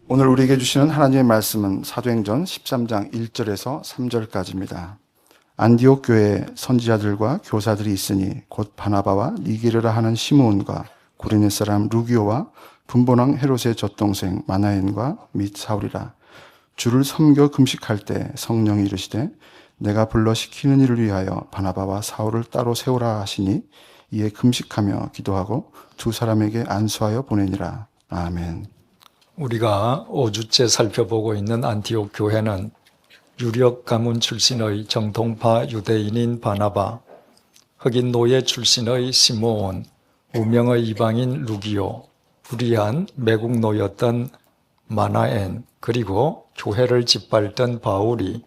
오늘 우리에게 주시는 하나님의 말씀은 사도행전 13장 1절에서 3절까지입니다. 안디옥 교회에 선지자들과 교사들이 있으니 곧 바나바와 니게르라 하는 시므온과 구레네 사람 루기오와 분본왕 헤롯의 젖동생 마나엔과 및 사울이라. 주를 섬겨 금식할 때 성령이 이르시되 내가 불러 시키는 일을 위하여 바나바와 사울을 따로 세우라 하시니 이에 금식하며 기도하고 두 사람에게 안수하여 보내니라. 아멘. 우리가 5주째 살펴보고 있는 안티옥 교회는 유력 가문 출신의 정통파 유대인인 바나바, 흑인 노예 출신의 시므온, 무명의 이방인 루기오, 불의한 매국노였던 마나엔, 그리고 교회를 짓밟던 바울이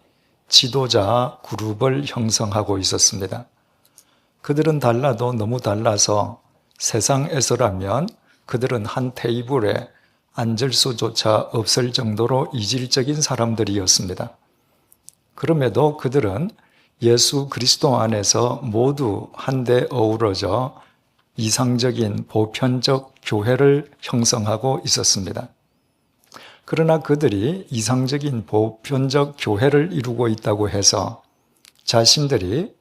지도자 그룹을 형성하고 있었습니다. 그들은 달라도 너무 달라서 세상에서라면 그들은 한 테이블에 앉을 수조차 없을 정도로 이질적인 사람들이었습니다. 그럼에도 그들은 예수 그리스도 안에서 모두 한데 어우러져 이상적인 보편적 교회를 형성하고 있었습니다. 그러나 그들이 이상적인 보편적 교회를 이루고 있다고 해서 자신들이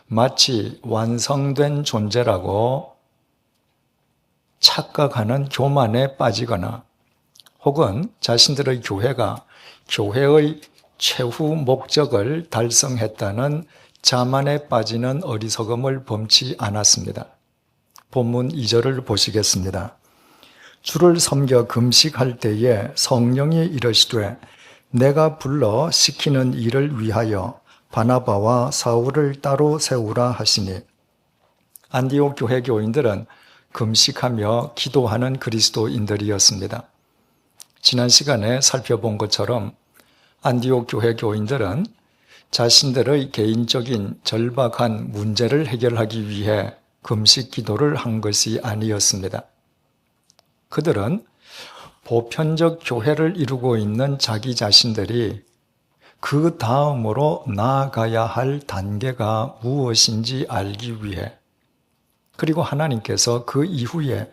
마치 완성된 존재라고 착각하는 교만에 빠지거나 혹은 자신들의 교회가 교회의 최후 목적을 달성했다는 자만에 빠지는 어리석음을 범치 않았습니다. 본문 2절을 보시겠습니다. 주를 섬겨 금식할 때에 성령이 이르시되 내가 불러 시키는 일을 위하여 바나바와 사울을 따로 세우라 하시니. 안디옥 교회 교인들은 금식하며 기도하는 그리스도인들이었습니다. 지난 시간에 살펴본 것처럼 안디옥 교회 교인들은 자신들의 개인적인 절박한 문제를 해결하기 위해 금식 기도를 한 것이 아니었습니다. 그들은 보편적 교회를 이루고 있는 자기 자신들이 그 다음으로 나아가야 할 단계가 무엇인지 알기 위해, 그리고 하나님께서 그 이후에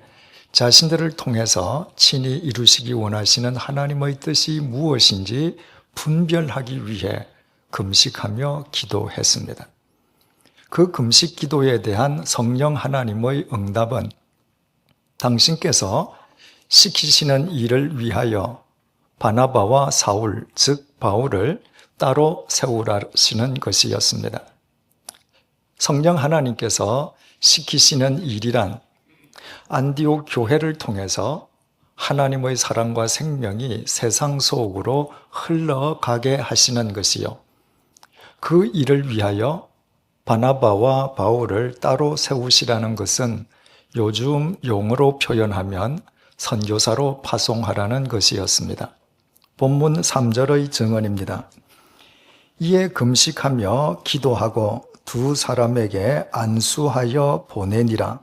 자신들을 통해서 친히 이루시기 원하시는 하나님의 뜻이 무엇인지 분별하기 위해 금식하며 기도했습니다. 그 금식 기도에 대한 성령 하나님의 응답은 당신께서 시키시는 일을 위하여 바나바와 사울, 즉 바울을 따로 세우라시는 것이었습니다. 성령 하나님께서 시키시는 일이란 안디옥 교회를 통해서 하나님의 사랑과 생명이 세상 속으로 흘러가게 하시는 것이요. 그 일을 위하여 바나바와 바울을 따로 세우시라는 것은 요즘 용어로 표현하면 선교사로 파송하라는 것이었습니다. 본문 3절의 증언입니다. 이에 금식하며 기도하고 두 사람에게 안수하여 보내니라.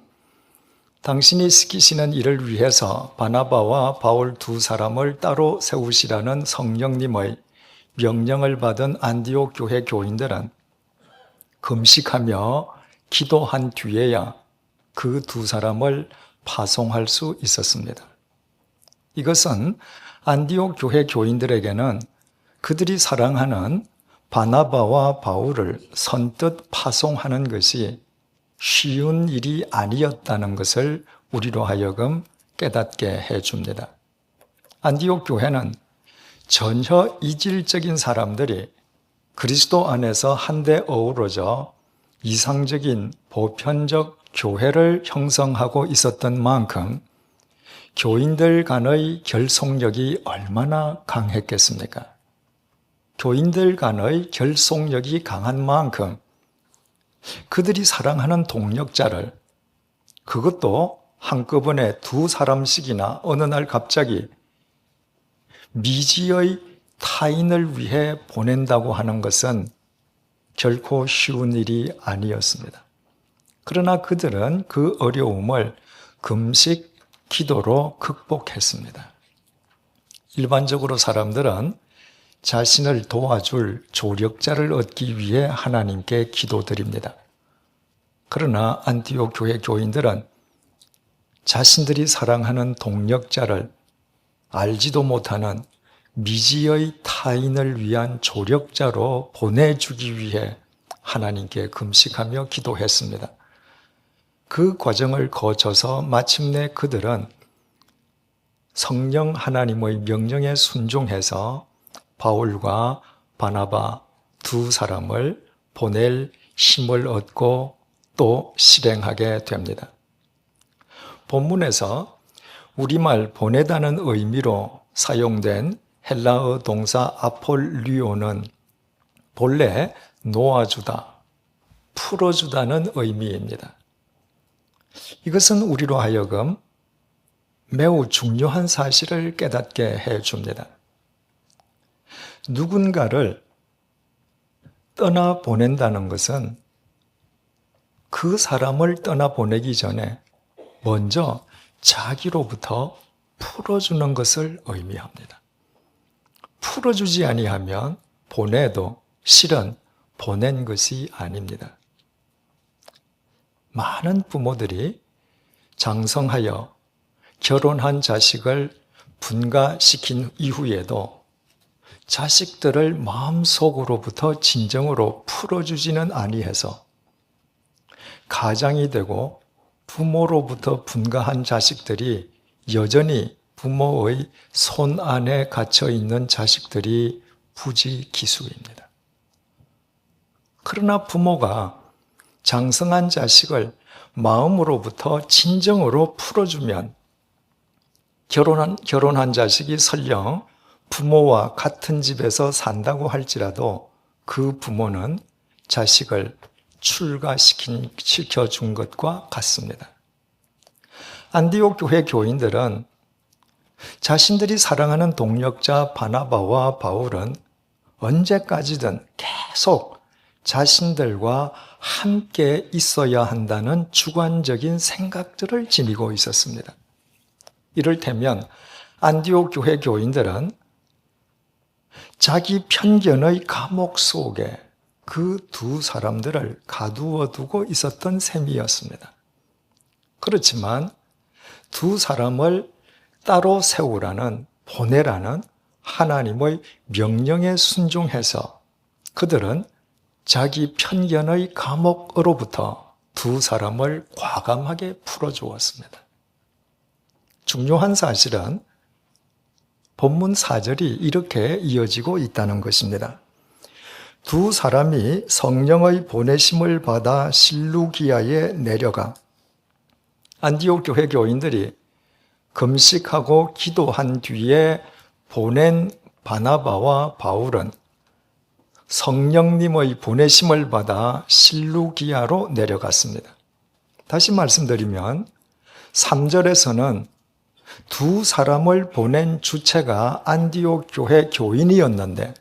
당신이 시키시는 일을 위해서 바나바와 바울 두 사람을 따로 세우시라는 성령님의 명령을 받은 안디옥 교회 교인들은 금식하며 기도한 뒤에야 그 두 사람을 파송할 수 있었습니다. 이것은 안디옥 교회 교인들에게는 그들이 사랑하는 바나바와 바울을 선뜻 파송하는 것이 쉬운 일이 아니었다는 것을 우리로 하여금 깨닫게 해줍니다. 안디옥 교회는 전혀 이질적인 사람들이 그리스도 안에서 한데 어우러져 이상적인 보편적 교회를 형성하고 있었던 만큼 교인들 간의 결속력이 얼마나 강했겠습니까? 교인들 간의 결속력이 강한 만큼 그들이 사랑하는 동력자를, 그것도 한꺼번에 두 사람씩이나 어느 날 갑자기 미지의 타인을 위해 보낸다고 하는 것은 결코 쉬운 일이 아니었습니다. 그러나 그들은 그 어려움을 금식, 기도로 극복했습니다. 일반적으로 사람들은 자신을 도와줄 조력자를 얻기 위해 하나님께 기도드립니다. 그러나 안티옥 교회 교인들은 자신들이 사랑하는 동력자를 알지도 못하는 미지의 타인을 위한 조력자로 보내주기 위해 하나님께 금식하며 기도했습니다. 그 과정을 거쳐서 마침내 그들은 성령 하나님의 명령에 순종해서 바울과 바나바 두 사람을 보낼 힘을 얻고 또 실행하게 됩니다. 본문에서 우리말 보내다는 의미로 사용된 헬라어 동사 아폴리오는 본래 놓아주다, 풀어주다는 의미입니다. 이것은 우리로 하여금 매우 중요한 사실을 깨닫게 해줍니다. 누군가를 떠나보낸다는 것은 그 사람을 떠나보내기 전에 먼저 자기로부터 풀어주는 것을 의미합니다. 풀어주지 아니하면 보내도 실은 보낸 것이 아닙니다. 많은 부모들이 장성하여 결혼한 자식을 분가시킨 이후에도 자식들을 마음속으로부터 진정으로 풀어주지는 아니해서 가장이 되고 부모로부터 분가한 자식들이 여전히 부모의 손 안에 갇혀 있는 자식들이 부지기수입니다. 그러나 부모가 장성한 자식을 마음으로부터 진정으로 풀어주면 결혼한 자식이 설령 부모와 같은 집에서 산다고 할지라도 그 부모는 자식을 출가시켜준 것과 같습니다. 안디옥 교회 교인들은 자신들이 사랑하는 동역자 바나바와 바울은 언제까지든 계속 자신들과 함께 있어야 한다는 주관적인 생각들을 지니고 있었습니다. 이를테면 안디옥 교회 교인들은 자기 편견의 감옥 속에 그 두 사람들을 가두어 두고 있었던 셈이었습니다. 그렇지만 두 사람을 따로 세우라는, 보내라는 하나님의 명령에 순종해서 그들은 자기 편견의 감옥으로부터 두 사람을 과감하게 풀어주었습니다. 중요한 사실은 본문 4절이 이렇게 이어지고 있다는 것입니다. 두 사람이 성령의 보내심을 받아 실루기아에 내려가 안디옥 교회 교인들이 금식하고 기도한 뒤에 보낸 바나바와 바울은 성령님의 보내심을 받아 실루기아로 내려갔습니다. 다시 말씀드리면 3절에서는 두 사람을 보낸 주체가 안디옥 교회 교인이었는데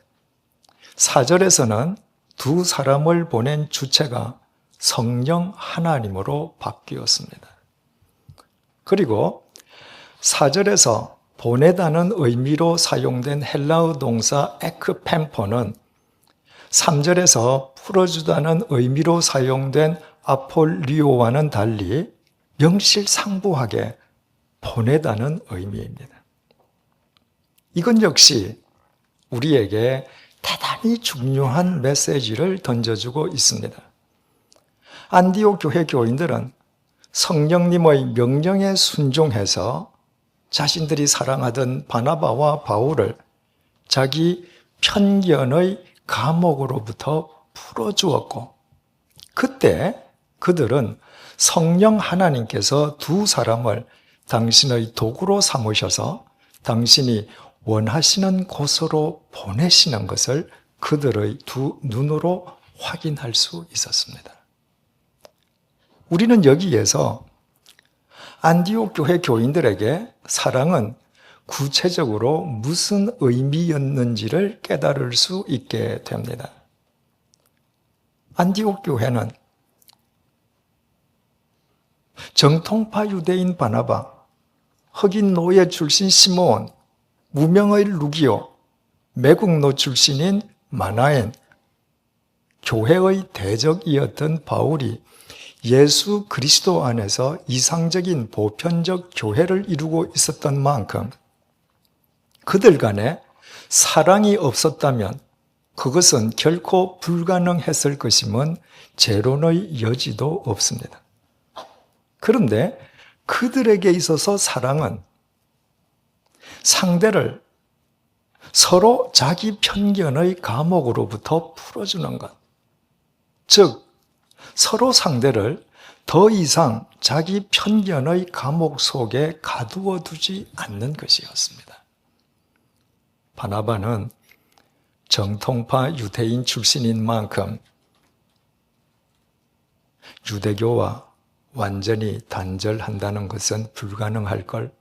4절에서는 두 사람을 보낸 주체가 성령 하나님으로 바뀌었습니다. 그리고 4절에서 보내다는 의미로 사용된 헬라어 동사 에크펜포는 3절에서 풀어주다는 의미로 사용된 아폴리오와는 달리 명실상부하게 보내다는 의미입니다. 이건 역시 우리에게 대단히 중요한 메시지를 던져주고 있습니다. 안디옥 교회 교인들은 성령님의 명령에 순종해서 자신들이 사랑하던 바나바와 바울을 자기 편견의 감옥으로부터 풀어주었고, 그때 그들은 성령 하나님께서 두 사람을 당신의 도구로 삼으셔서 당신이 원하시는 곳으로 보내시는 것을 그들의 두 눈으로 확인할 수 있었습니다. 우리는 여기에서 안디옥 교회 교인들에게 사랑은 구체적으로 무슨 의미였는지를 깨달을 수 있게 됩니다. 안디옥 교회는 정통파 유대인 바나바, 흑인 노예 출신 시므온, 무명의 루기오, 매국노 출신인 마나엔, 교회의 대적이었던 바울이 예수 그리스도 안에서 이상적인 보편적 교회를 이루고 있었던 만큼 그들 간에 사랑이 없었다면 그것은 결코 불가능했을 것임은 재론의 여지도 없습니다. 그런데 그들에게 있어서 사랑은 상대를 서로 자기 편견의 감옥으로부터 풀어주는 것. 즉, 서로 상대를 더 이상 자기 편견의 감옥 속에 가두어 두지 않는 것이었습니다. 바나바는 정통파 유대인 출신인 만큼 유대교와 완전히 단절한다는 것은 불가능할 걸.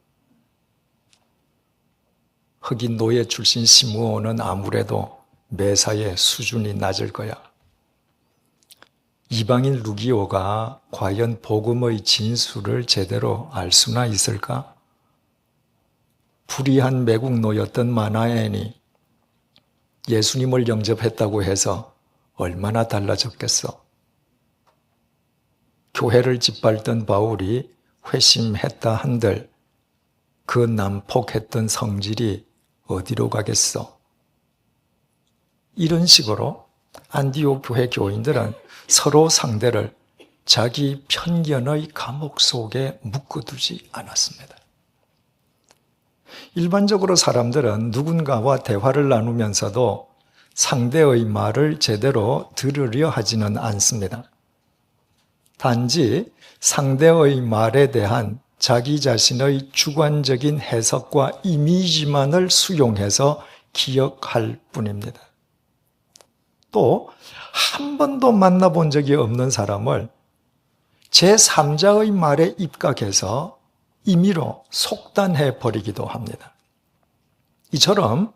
흑인 노예 출신 시므온은 아무래도 매사의 수준이 낮을 거야. 이방인 루기오가 과연 복음의 진수를 제대로 알 수나 있을까? 불의한 매국노였던 마나엔이 예수님을 영접했다고 해서 얼마나 달라졌겠어? 교회를 짓밟던 바울이 회심했다 한들 그 난폭했던 성질이 어디로 가겠어? 이런 식으로 안디옥 교회 교인들은 서로 상대를 자기 편견의 감옥 속에 묶어두지 않았습니다. 일반적으로 사람들은 누군가와 대화를 나누면서도 상대의 말을 제대로 들으려 하지는 않습니다. 단지 상대의 말에 대한 자기 자신의 주관적인 해석과 이미지만을 수용해서 기억할 뿐입니다. 또 한 번도 만나본 적이 없는 사람을 제3자의 말에 입각해서 임의로 속단해 버리기도 합니다. 이처럼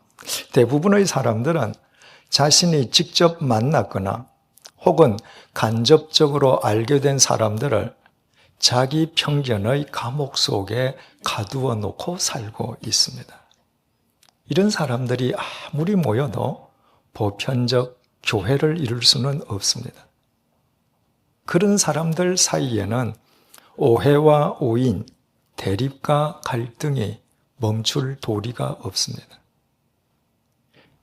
대부분의 사람들은 자신이 직접 만났거나 혹은 간접적으로 알게 된 사람들을 자기 편견의 감옥 속에 가두어 놓고 살고 있습니다. 이런 사람들이 아무리 모여도 보편적 교회를 이룰 수는 없습니다. 그런 사람들 사이에는 오해와 오인, 대립과 갈등이 멈출 도리가 없습니다.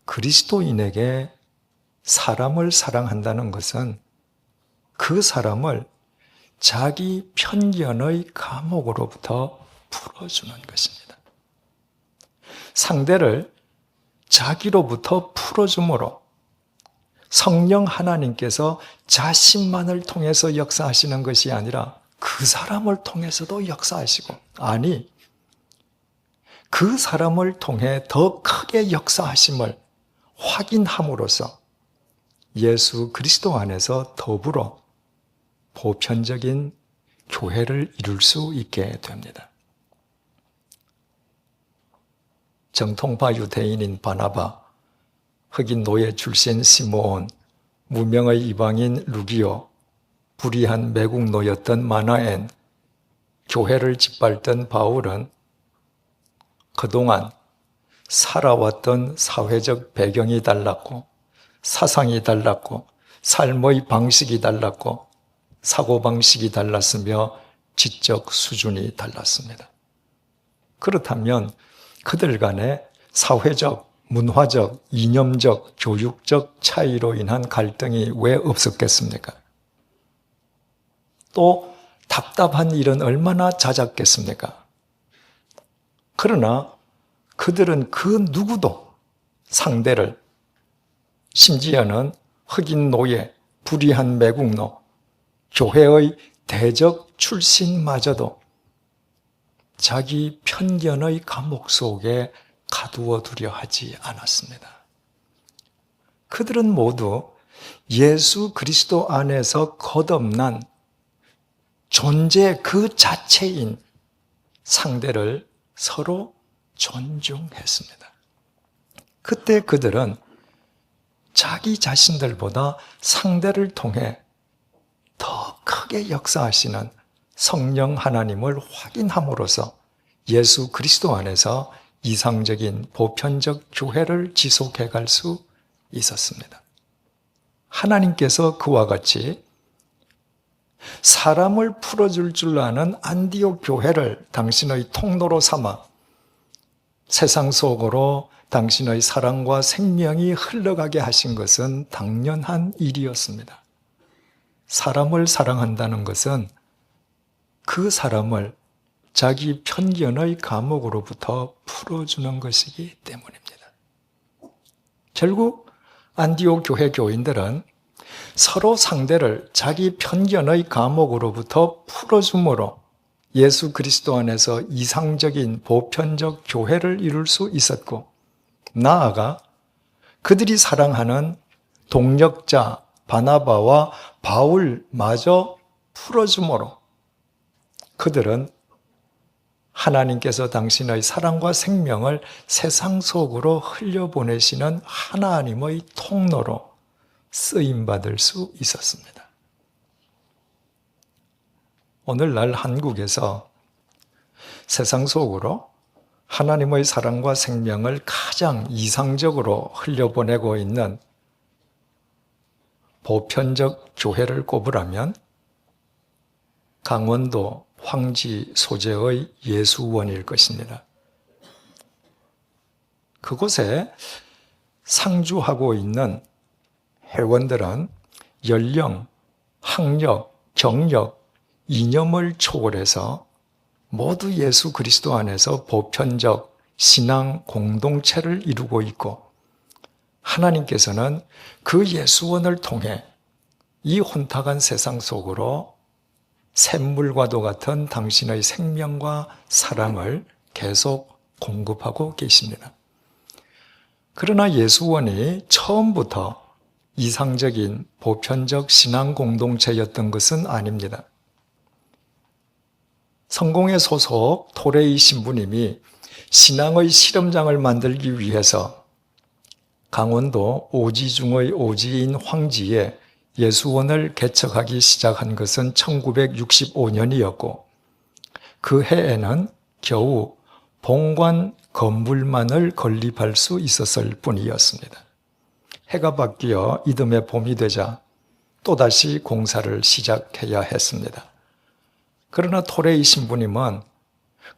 그리스도인에게 사람을 사랑한다는 것은 그 사람을 자기 편견의 감옥으로부터 풀어주는 것입니다. 상대를 자기로부터 풀어줌으로 성령 하나님께서 자신만을 통해서 역사하시는 것이 아니라 그 사람을 통해서도 역사하시고, 아니, 그 사람을 통해 더 크게 역사하심을 확인함으로써 예수 그리스도 안에서 더불어 보편적인 교회를 이룰 수 있게 됩니다. 정통파 유대인인 바나바, 흑인 노예 출신 시므온, 무명의 이방인 루기오, 불의한 매국노였던 마나엔, 교회를 짓밟던 바울은 그동안 살아왔던 사회적 배경이 달랐고, 사상이 달랐고, 삶의 방식이 달랐고, 사고방식이 달랐으며 지적 수준이 달랐습니다. 그렇다면 그들 간에 사회적, 문화적, 이념적, 교육적 차이로 인한 갈등이 왜 없었겠습니까? 또 답답한 일은 얼마나 잦았겠습니까? 그러나 그들은 그 누구도 상대를, 심지어는 흑인 노예, 불의한 매국노, 교회의 대적 출신마저도 자기 편견의 감옥 속에 가두어 두려 하지 않았습니다. 그들은 모두 예수 그리스도 안에서 거듭난 존재 그 자체인 상대를 서로 존중했습니다. 그때 그들은 자기 자신들보다 상대를 통해 더 크게 역사하시는 성령 하나님을 확인함으로써 예수 그리스도 안에서 이상적인 보편적 교회를 지속해 갈 수 있었습니다. 하나님께서 그와 같이 사람을 풀어줄 줄 아는 안디옥 교회를 당신의 통로로 삼아 세상 속으로 당신의 사랑과 생명이 흘러가게 하신 것은 당연한 일이었습니다. 사람을 사랑한다는 것은 그 사람을 자기 편견의 감옥으로부터 풀어주는 것이기 때문입니다. 결국 안디옥 교회 교인들은 서로 상대를 자기 편견의 감옥으로부터 풀어줌으로 예수 그리스도 안에서 이상적인 보편적 교회를 이룰 수 있었고, 나아가 그들이 사랑하는 동력자 바나바와 바울마저 풀어줌으로 그들은 하나님께서 당신의 사랑과 생명을 세상 속으로 흘려보내시는 하나님의 통로로 쓰임받을 수 있었습니다. 오늘날 한국에서 세상 속으로 하나님의 사랑과 생명을 가장 이상적으로 흘려보내고 있는 보편적 교회를 꼽으라면 강원도 황지 소재의 예수원일 것입니다. 그곳에 상주하고 있는 회원들은 연령, 학력, 경력, 이념을 초월해서 모두 예수 그리스도 안에서 보편적 신앙 공동체를 이루고 있고, 하나님께서는 그 예수원을 통해 이 혼탁한 세상 속으로 샘물과도 같은 당신의 생명과 사랑을 계속 공급하고 계십니다. 그러나 예수원이 처음부터 이상적인 보편적 신앙 공동체였던 것은 아닙니다. 성공회 소속 토레이 신부님이 신앙의 실험장을 만들기 위해서 강원도 오지 중의 오지인 황지에 예수원을 개척하기 시작한 것은 1965년이었고 그 해에는 겨우 본관 건물만을 건립할 수 있었을 뿐이었습니다. 해가 바뀌어 이듬해 봄이 되자 또다시 공사를 시작해야 했습니다. 그러나 토레이 신부님은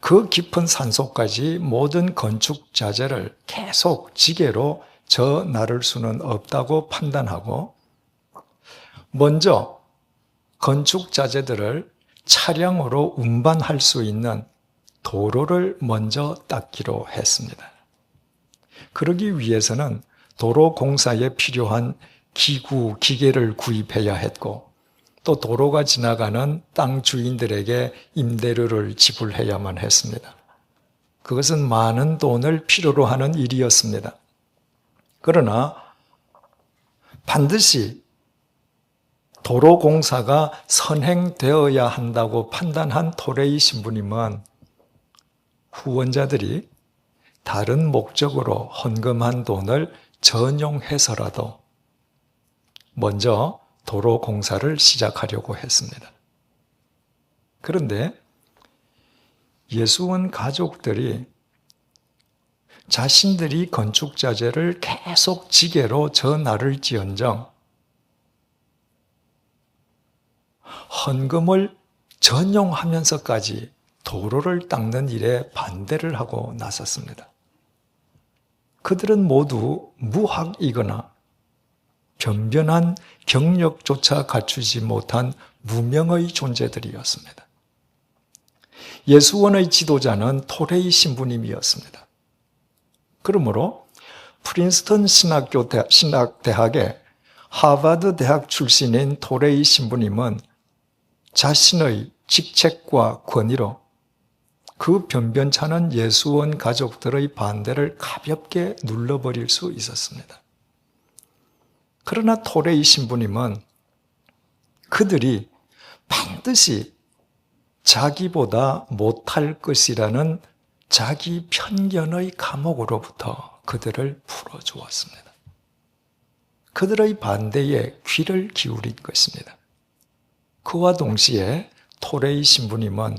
그 깊은 산속까지 모든 건축 자재를 계속 지게로 저 나를 수는 없다고 판단하고 먼저 건축 자재들을 차량으로 운반할 수 있는 도로를 먼저 닦기로 했습니다. 그러기 위해서는 도로 공사에 필요한 기구, 기계를 구입해야 했고 또 도로가 지나가는 땅 주인들에게 임대료를 지불해야만 했습니다. 그것은 많은 돈을 필요로 하는 일이었습니다. 그러나 반드시 도로 공사가 선행되어야 한다고 판단한 토레이 신부님은 후원자들이 다른 목적으로 헌금한 돈을 전용해서라도 먼저 도로 공사를 시작하려고 했습니다. 그런데 예수원 가족들이 자신들이 건축 자재를 계속 지게로 저 나를지언정 헌금을 전용하면서까지 도로를 닦는 일에 반대를 하고 나섰습니다. 그들은 모두 무학이거나 변변한 경력조차 갖추지 못한 무명의 존재들이었습니다. 예수원의 지도자는 토레이 신부님이었습니다. 그러므로 프린스턴 신학대학의 하버드 대학 출신인 토레이 신부님은 자신의 직책과 권위로 그 변변찮은 예수원 가족들의 반대를 가볍게 눌러버릴 수 있었습니다. 그러나 토레이 신부님은 그들이 반드시 자기보다 못할 것이라는 자기 편견의 감옥으로부터 그들을 풀어주었습니다. 그들의 반대에 귀를 기울인 것입니다. 그와 동시에 토레이 신부님은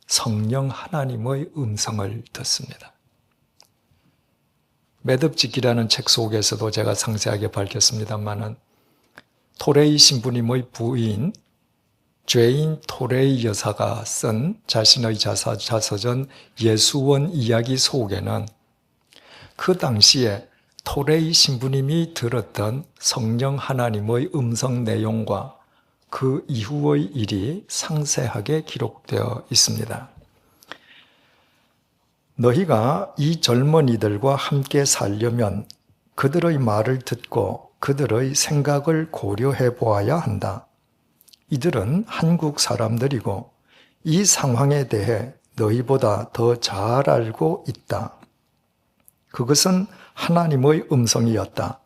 성령 하나님의 음성을 듣습니다. 매듭짓기라는 책 속에서도 제가 상세하게 밝혔습니다마는 토레이 신부님의 부인 죄인 토레이 여사가 쓴 자신의 자서전 예수원 이야기 속에는 그 당시에 토레이 신부님이 들었던 성령 하나님의 음성 내용과 그 이후의 일이 상세하게 기록되어 있습니다. 너희가 이 젊은이들과 함께 살려면 그들의 말을 듣고 그들의 생각을 고려해 보아야 한다. 이들은 한국 사람들이고 이 상황에 대해 너희보다 더 잘 알고 있다. 그것은 하나님의 음성이었다.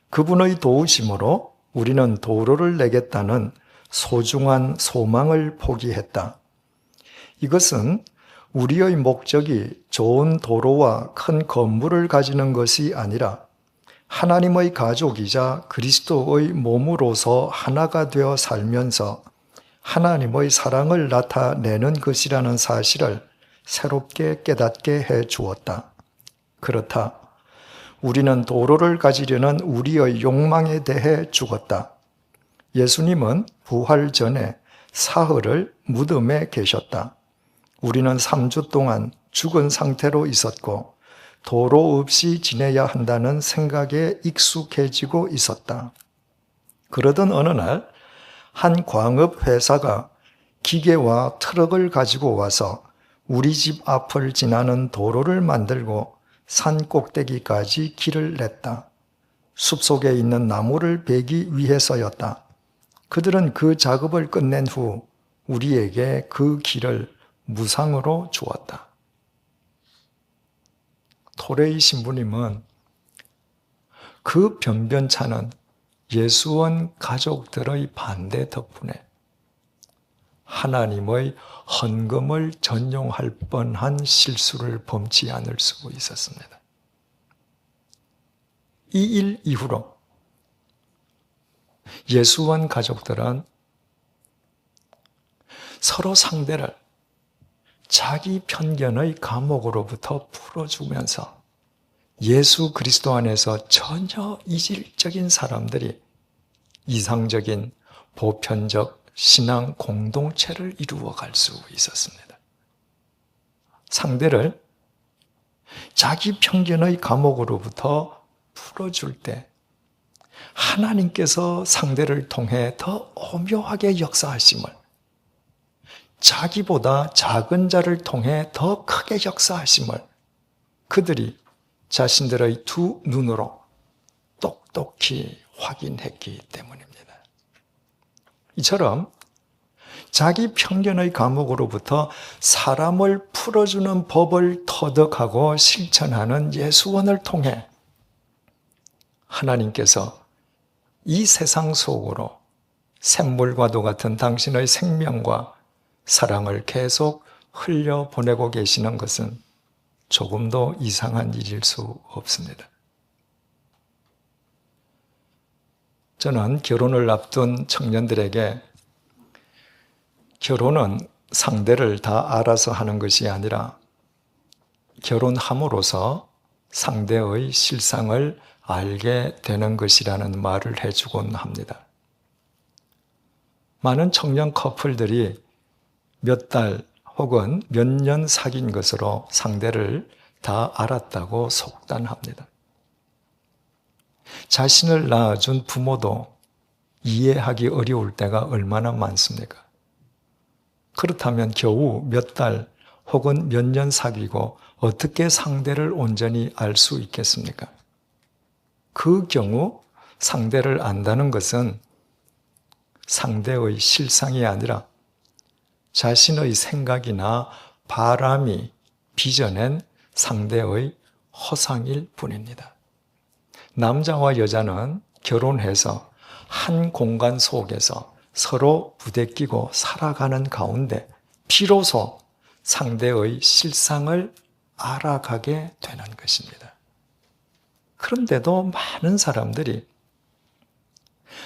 그분의 도우심으로 우리는 도로를 내겠다는 소중한 소망을 포기했다. 이것은 우리의 목적이 좋은 도로와 큰 건물을 가지는 것이 아니라 하나님의 가족이자 그리스도의 몸으로서 하나가 되어 살면서 하나님의 사랑을 나타내는 것이라는 사실을 새롭게 깨닫게 해 주었다. 그렇다. 우리는 도로를 가지려는 우리의 욕망에 대해 죽었다. 예수님은 부활 전에 사흘을 무덤에 계셨다. 우리는 3주 동안 죽은 상태로 있었고 도로 없이 지내야 한다는 생각에 익숙해지고 있었다. 그러던 어느 날 한 광업 회사가 기계와 트럭을 가지고 와서 우리 집 앞을 지나는 도로를 만들고 산 꼭대기까지 길을 냈다. 숲속에 있는 나무를 베기 위해서였다. 그들은 그 작업을 끝낸 후 우리에게 그 길을 무상으로 주었다. 토레이 신부님은 그 변변찮은 예수원 가족들의 반대 덕분에 하나님의 헌금을 전용할 뻔한 실수를 범치 않을 수 있었습니다. 이 일 이후로 예수원 가족들은 서로 상대를 자기 편견의 감옥으로부터 풀어주면서 예수 그리스도 안에서 전혀 이질적인 사람들이 이상적인 보편적 신앙 공동체를 이루어갈 수 있었습니다. 상대를 자기 편견의 감옥으로부터 풀어줄 때 하나님께서 상대를 통해 더 오묘하게 역사하심을, 자기보다 작은 자를 통해 더 크게 역사하심을 그들이 자신들의 두 눈으로 똑똑히 확인했기 때문입니다. 이처럼 자기 편견의 감옥으로부터 사람을 풀어주는 법을 터득하고 실천하는 예수원을 통해 하나님께서 이 세상 속으로 샘물과도 같은 당신의 생명과 사랑을 계속 흘려보내고 계시는 것은 조금도 이상한 일일 수 없습니다. 저는 결혼을 앞둔 청년들에게 결혼은 상대를 다 알아서 하는 것이 아니라 결혼함으로써 상대의 실상을 알게 되는 것이라는 말을 해주곤 합니다. 많은 청년 커플들이 몇 달 혹은 몇 년 사귄 것으로 상대를 다 알았다고 속단합니다. 자신을 낳아준 부모도 이해하기 어려울 때가 얼마나 많습니까? 그렇다면 겨우 몇 달 혹은 몇 년 사귀고 어떻게 상대를 온전히 알 수 있겠습니까? 그 경우 상대를 안다는 것은 상대의 실상이 아니라 자신의 생각이나 바람이 빚어낸 상대의 허상일 뿐입니다. 남자와 여자는 결혼해서 한 공간 속에서 서로 부대끼고 살아가는 가운데 비로소 상대의 실상을 알아가게 되는 것입니다. 그런데도 많은 사람들이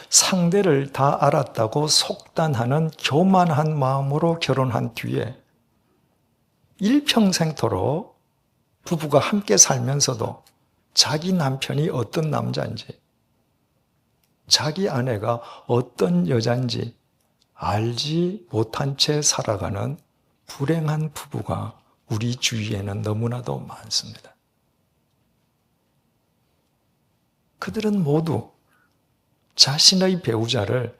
상대를 다 알았다고 속단하는 교만한 마음으로 결혼한 뒤에 일평생토록 부부가 함께 살면서도 자기 남편이 어떤 남자인지, 자기 아내가 어떤 여자인지 알지 못한 채 살아가는 불행한 부부가 우리 주위에는 너무나도 많습니다. 그들은 모두 자신의 배우자를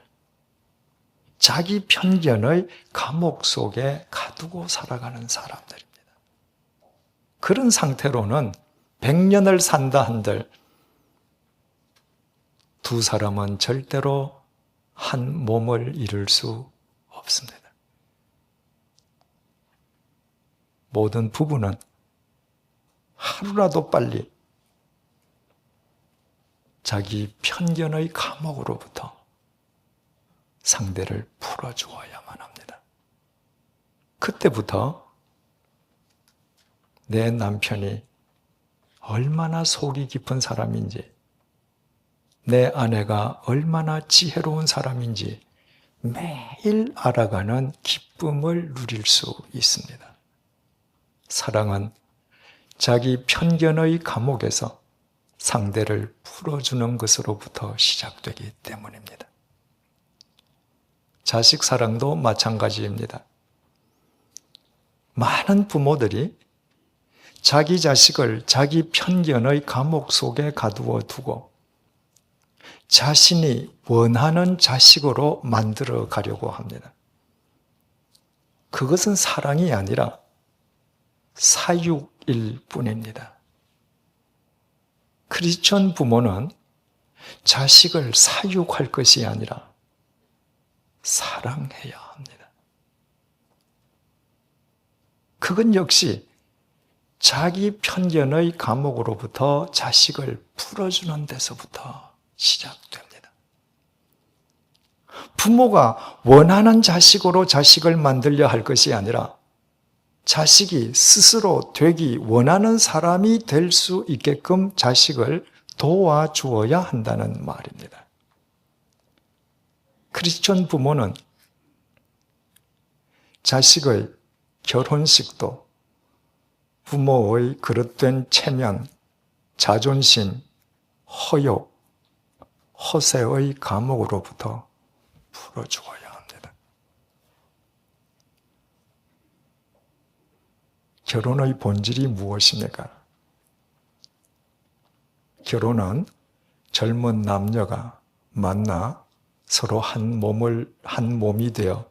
자기 편견의 감옥 속에 가두고 살아가는 사람들입니다. 그런 상태로는 100년을 산다 한들 두 사람은 절대로 한 몸을 이룰 수 없습니다. 모든 부부는 하루라도 빨리 자기 편견의 감옥으로부터 상대를 풀어주어야만 합니다. 그때부터 내 남편이 얼마나 속이 깊은 사람인지, 내 아내가 얼마나 지혜로운 사람인지 매일 알아가는 기쁨을 누릴 수 있습니다. 사랑은 자기 편견의 감옥에서 상대를 풀어주는 것으로부터 시작되기 때문입니다. 자식 사랑도 마찬가지입니다. 많은 부모들이 자기 자식을 자기 편견의 감옥 속에 가두어 두고 자신이 원하는 자식으로 만들어 가려고 합니다. 그것은 사랑이 아니라 사육일 뿐입니다. 크리스천 부모는 자식을 사육할 것이 아니라 사랑해야 합니다. 그건 역시 자기 편견의 감옥으로부터 자식을 풀어주는 데서부터 시작됩니다. 부모가 원하는 자식으로 자식을 만들려 할 것이 아니라 자식이 스스로 되기 원하는 사람이 될 수 있게끔 자식을 도와주어야 한다는 말입니다. 크리스천 부모는 자식의 결혼식도 부모의 그릇된 체면, 자존심, 허욕, 허세의 감옥으로부터 풀어주어야 합니다. 결혼의 본질이 무엇입니까? 결혼은 젊은 남녀가 만나 서로 한 몸이 되어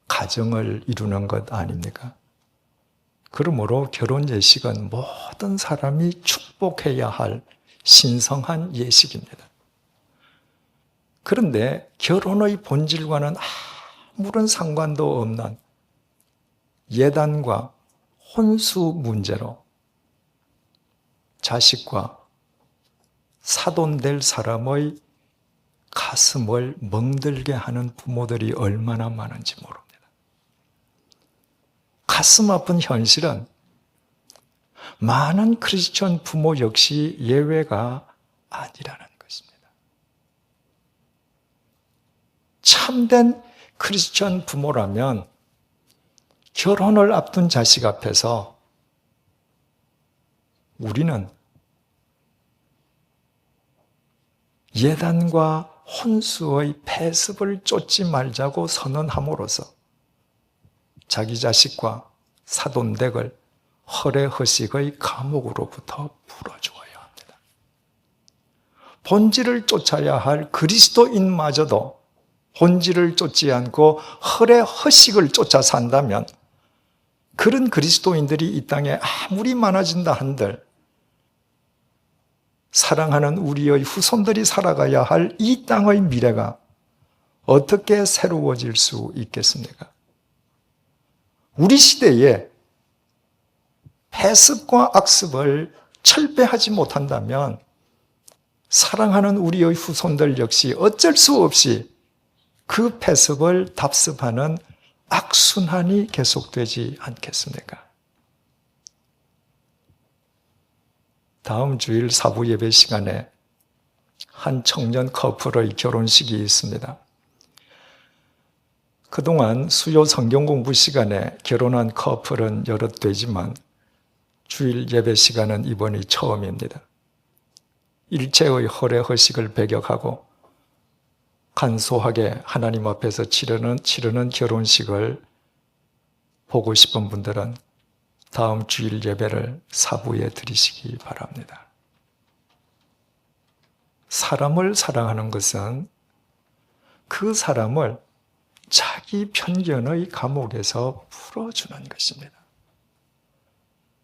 가정을 이루는 것 아닙니까? 그러므로 결혼 예식은 모든 사람이 축복해야 할 신성한 예식입니다. 그런데 결혼의 본질과는 아무런 상관도 없는 예단과 혼수 문제로 자식과 사돈될 사람의 가슴을 멍들게 하는 부모들이 얼마나 많은지 모릅니다. 가슴 아픈 현실은 많은 크리스천 부모 역시 예외가 아니라는 것입니다. 참된 크리스천 부모라면 결혼을 앞둔 자식 앞에서 우리는 예단과 혼수의 폐습을 쫓지 말자고 선언함으로써 자기 자식과 사돈댁을 허례허식의 감옥으로부터 풀어주어야 합니다. 본질을 쫓아야 할 그리스도인마저도 본질을 쫓지 않고 허례허식을 쫓아 산다면 그런 그리스도인들이 이 땅에 아무리 많아진다 한들 사랑하는 우리의 후손들이 살아가야 할 이 땅의 미래가 어떻게 새로워질 수 있겠습니까? 우리 시대에 폐습과 악습을 철폐하지 못한다면 사랑하는 우리의 후손들 역시 어쩔 수 없이 그 폐습을 답습하는 악순환이 계속되지 않겠습니까? 다음 주일 사부 예배 시간에 한 청년 커플의 결혼식이 있습니다. 그동안 수요 성경 공부 시간에 결혼한 커플은 여럿 되지만 주일 예배 시간은 이번이 처음입니다. 일체의 허례허식을 배격하고 간소하게 하나님 앞에서 치르는 결혼식을 보고 싶은 분들은 다음 주일 예배를 사부에 드리시기 바랍니다. 사람을 사랑하는 것은 그 사람을 자기 편견의 감옥에서 풀어주는 것입니다.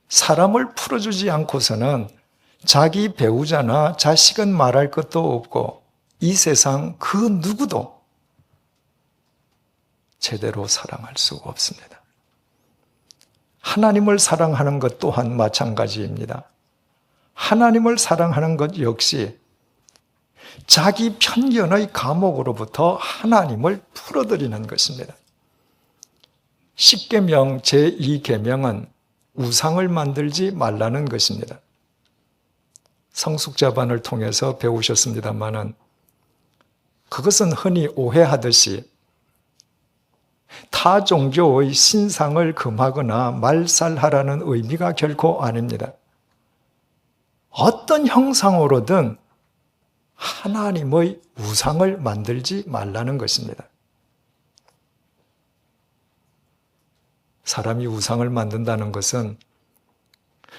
사람을 풀어주지 않고서는 자기 배우자나 자식은 말할 것도 없고 이 세상 그 누구도 제대로 사랑할 수 없습니다. 하나님을 사랑하는 것 또한 마찬가지입니다. 하나님을 사랑하는 것 역시 자기 편견의 감옥으로부터 하나님을 풀어드리는 것입니다. 십계명 제2계명은 우상을 만들지 말라는 것입니다. 성숙자반을 통해서 배우셨습니다마는 그것은 흔히 오해하듯이 타 종교의 신상을 금하거나 말살하라는 의미가 결코 아닙니다. 어떤 형상으로든 하나님의 우상을 만들지 말라는 것입니다. 사람이 우상을 만든다는 것은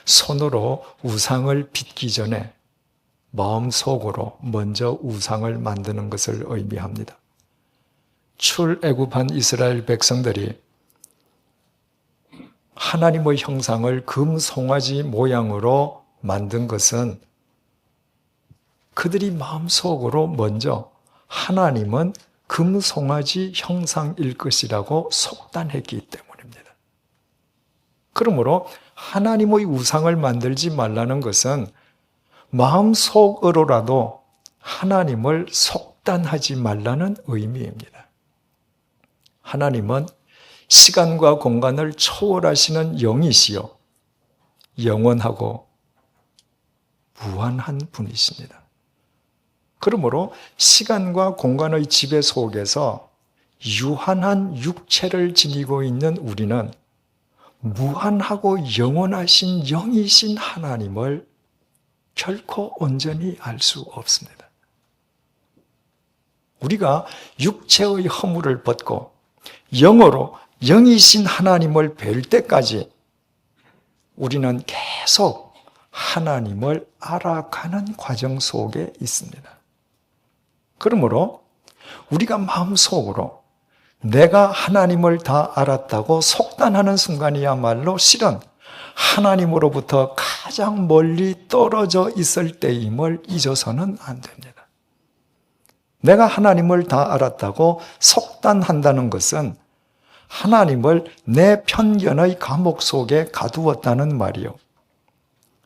손으로 우상을 빚기 전에 마음속으로 먼저 우상을 만드는 것을 의미합니다. 출애굽한 이스라엘 백성들이 하나님의 형상을 금송아지 모양으로 만든 것은 그들이 마음속으로 먼저 하나님은 금송아지 형상일 것이라고 속단했기 때문입니다. 그러므로 하나님의 우상을 만들지 말라는 것은 마음속으로라도 하나님을 속단하지 말라는 의미입니다. 하나님은 시간과 공간을 초월하시는 영이시요 영원하고 무한한 분이십니다. 그러므로 시간과 공간의 지배 속에서 유한한 육체를 지니고 있는 우리는 무한하고 영원하신 영이신 하나님을 결코 온전히 알 수 없습니다. 우리가 육체의 허물을 벗고 영으로 영이신 하나님을 뵐 때까지 우리는 계속 하나님을 알아가는 과정 속에 있습니다. 그러므로 우리가 마음속으로 내가 하나님을 다 알았다고 속단하는 순간이야말로 실은 하나님으로부터 가장 멀리 떨어져 있을 때임을 잊어서는 안 됩니다. 내가 하나님을 다 알았다고 속단한다는 것은 하나님을 내 편견의 감옥 속에 가두었다는 말이요.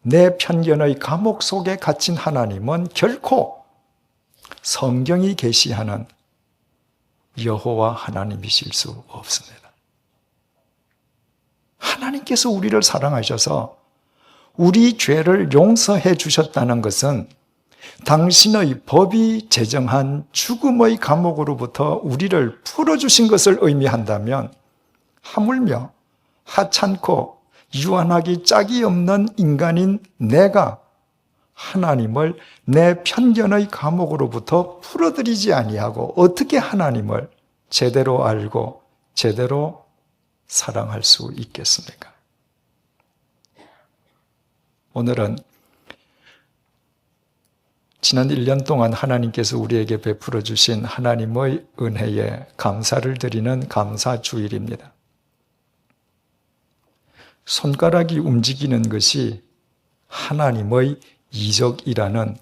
내 편견의 감옥 속에 갇힌 하나님은 결코 성경이 계시하는 여호와 하나님이실 수 없습니다. 하나님께서 우리를 사랑하셔서 우리 죄를 용서해 주셨다는 것은 당신의 법이 제정한 죽음의 감옥으로부터 우리를 풀어주신 것을 의미한다면 하물며 하찮고 유한하기 짝이 없는 인간인 내가 하나님을 내 편견의 감옥으로부터 풀어드리지 아니하고 어떻게 하나님을 제대로 알고 제대로 사랑할 수 있겠습니까? 오늘은 지난 1년 동안 하나님께서 우리에게 베풀어 주신 하나님의 은혜에 감사를 드리는 감사주일입니다. 손가락이 움직이는 것이 하나님의 이적이라는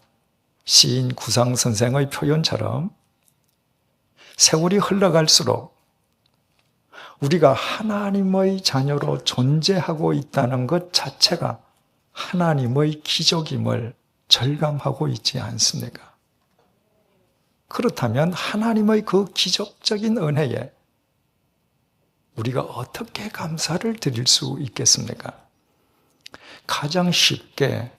시인 구상 선생의 표현처럼 세월이 흘러갈수록 우리가 하나님의 자녀로 존재하고 있다는 것 자체가 하나님의 기적임을 절감하고 있지 않습니까? 그렇다면 하나님의 그 기적적인 은혜에 우리가 어떻게 감사를 드릴 수 있겠습니까? 가장 쉽게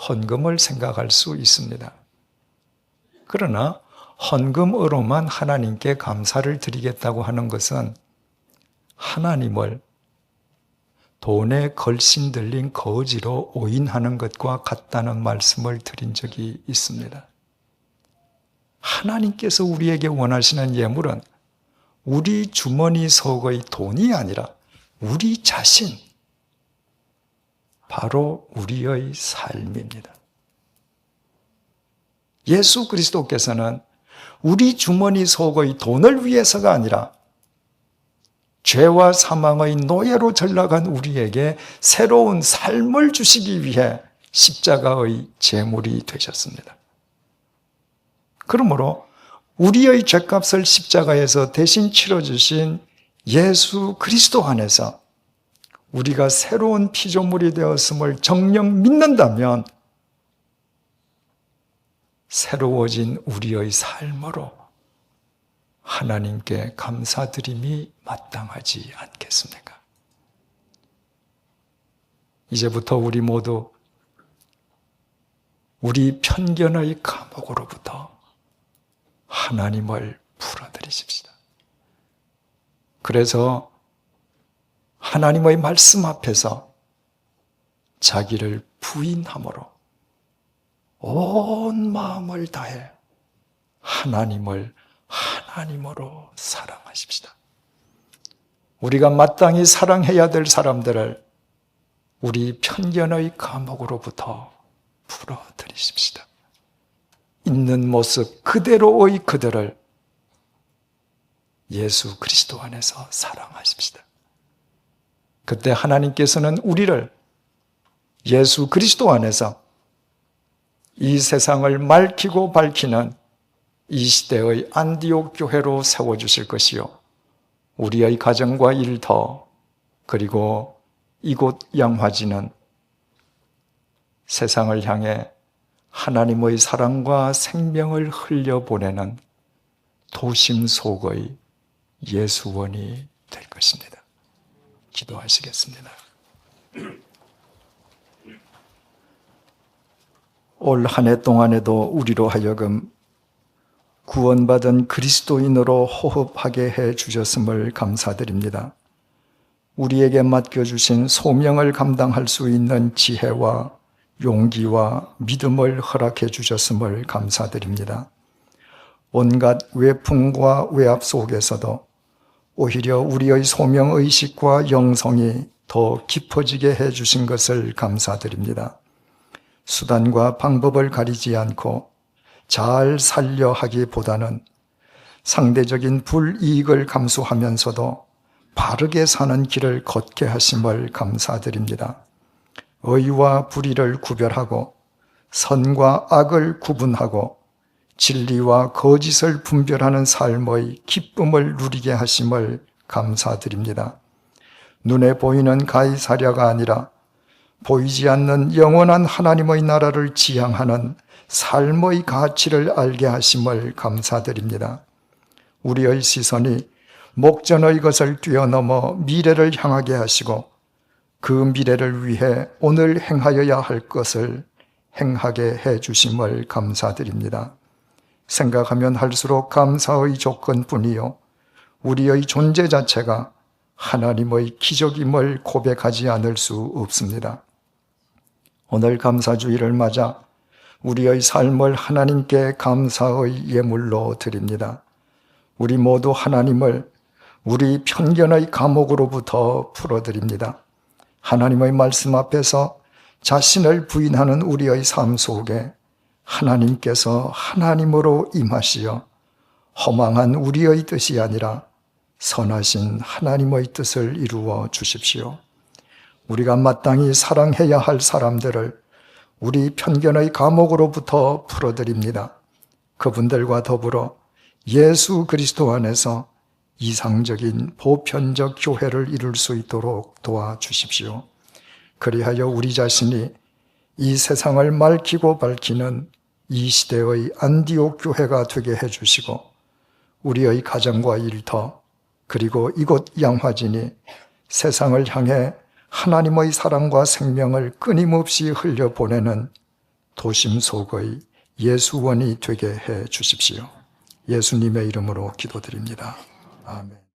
헌금을 생각할 수 있습니다. 그러나 헌금으로만 하나님께 감사를 드리겠다고 하는 것은 하나님을 돈에 걸신 들린 거지로 오인하는 것과 같다는 말씀을 드린 적이 있습니다. 하나님께서 우리에게 원하시는 예물은 우리 주머니 속의 돈이 아니라 우리 자신, 바로 우리의 삶입니다. 예수 그리스도께서는 우리 주머니 속의 돈을 위해서가 아니라 죄와 사망의 노예로 전락한 우리에게 새로운 삶을 주시기 위해 십자가의 제물이 되셨습니다. 그러므로 우리의 죄값을 십자가에서 대신 치러주신 예수 그리스도 안에서 우리가 새로운 피조물이 되었음을 정녕 믿는다면 새로워진 우리의 삶으로 하나님께 감사드림이 마땅하지 않겠습니까? 이제부터 우리 모두 우리 편견의 감옥으로부터 하나님을 풀어드리십시다. 그래서 하나님의 말씀 앞에서 자기를 부인함으로 온 마음을 다해 하나님을 하나님으로 사랑하십시다. 우리가 마땅히 사랑해야 될 사람들을 우리 편견의 감옥으로부터 풀어드리십시다. 있는 모습 그대로의 그들을 예수 그리스도 안에서 사랑하십시다. 그때 하나님께서는 우리를 예수 그리스도 안에서 이 세상을 맑히고 밝히는 이 시대의 안디옥 교회로 세워주실 것이요, 우리의 가정과 일터 그리고 이곳 양화지는 세상을 향해 하나님의 사랑과 생명을 흘려보내는 도심 속의 예수원이 될 것입니다. 기도하시겠습니다. 올 한 해 동안에도 우리로 하여금 구원받은 그리스도인으로 호흡하게 해 주셨음을 감사드립니다. 우리에게 맡겨주신 소명을 감당할 수 있는 지혜와 용기와 믿음을 허락해 주셨음을 감사드립니다. 온갖 외풍과 외압 속에서도 오히려 우리의 소명의식과 영성이 더 깊어지게 해 주신 것을 감사드립니다. 수단과 방법을 가리지 않고 잘 살려 하기보다는 상대적인 불이익을 감수하면서도 바르게 사는 길을 걷게 하심을 감사드립니다. 의와 불의를 구별하고 선과 악을 구분하고 진리와 거짓을 분별하는 삶의 기쁨을 누리게 하심을 감사드립니다. 눈에 보이는 가이사랴가 아니라 보이지 않는 영원한 하나님의 나라를 지향하는 삶의 가치를 알게 하심을 감사드립니다. 우리의 시선이 목전의 것을 뛰어넘어 미래를 향하게 하시고 그 미래를 위해 오늘 행하여야 할 것을 행하게 해 주심을 감사드립니다. 생각하면 할수록 감사의 조건뿐이요, 우리의 존재 자체가 하나님의 기적임을 고백하지 않을 수 없습니다. 오늘 감사주일을 맞아 우리의 삶을 하나님께 감사의 예물로 드립니다. 우리 모두 하나님을 우리 편견의 감옥으로부터 풀어드립니다. 하나님의 말씀 앞에서 자신을 부인하는 우리의 삶 속에 하나님께서 하나님으로 임하시어 허망한 우리의 뜻이 아니라 선하신 하나님의 뜻을 이루어 주십시오. 우리가 마땅히 사랑해야 할 사람들을 우리 편견의 감옥으로부터 풀어드립니다. 그분들과 더불어 예수 그리스도 안에서 이상적인 보편적 교회를 이룰 수 있도록 도와주십시오. 그리하여 우리 자신이 이 세상을 맑히고 밝히는 이 시대의 안디옥 교회가 되게 해주시고 우리의 가정과 일터 그리고 이곳 양화진이 세상을 향해 하나님의 사랑과 생명을 끊임없이 흘려보내는 도심 속의 예수원이 되게 해 주십시오. 예수님의 이름으로 기도드립니다. 아멘.